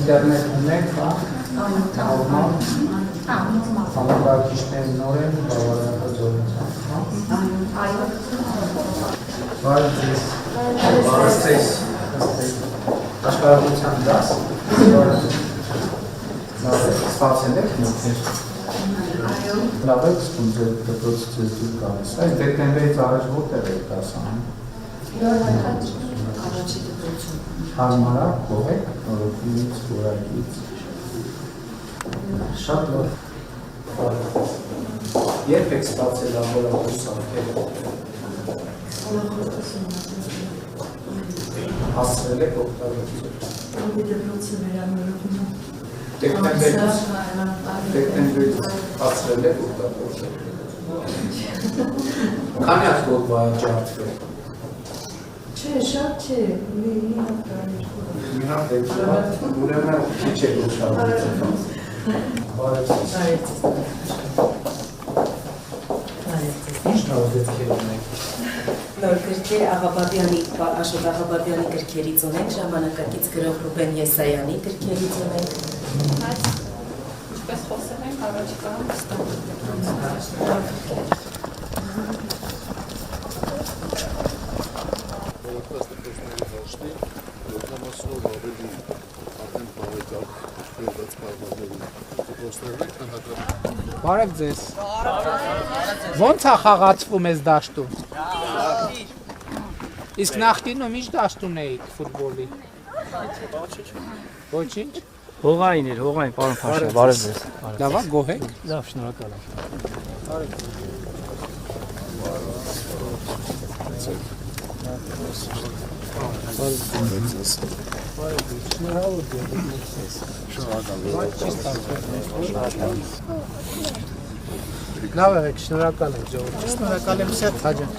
ինտերնետ ունեք, հա, նորմալ, համակարգիչներ նոր են, բավարարական ձևությամբ, հա։ Բարև ձեզ։ Բարև ձեզ։ Աշխարհագրության դաս։ Լավ է, սպասել եք նույնպես։ Լավ է, սկում ձեր դպրոցից ձեզ դուր գալիս։ Այս դեկտեմբերից առաջ որտեղ եք դասանում։ Հարմարա, կողեք, նորոգից, որակից։ Շատ լավ։ Երբ եք ստացել լաբորատոր սարքերը։ Հասցրել եք օգտագործել։ Դեկտեմբերից հասցրել եք օգտագործել։ Քանի հատ գոտվա ջարդվել։ Չէ, շատ չէ, մի հատ ուրեմն քիչ եք օգտագործել։ Բարև ձեզ։ Ինչ նոր դեպքեր ունեք։ Նոր գրքեր Աղաբաբյանի, Աշոտ Աղաբաբյանի գրքերից ունենք, ժամանակակից գրող Ռուբեն Եսայանի գրքերից ունենք։ Ինչպես խոսել ենք, առաջիկայում Բարև ձեզ։ Ոնց է խաղացվում ես դաշտում։ Իսկ նախկինում ինչ դաշտում էիք ֆուտբոլի։ Ոչինչ։ Հողային էր, հողային, պարոն Փաշա, բարև ձեզ։ Լավ է, գոհ եք։ Լավ, շնորհակալ եմ։ Լավ եք, շնորհակալ եմ, ժողովուրդ։ Շնորհակալ եմ, Սերժ Հաջան։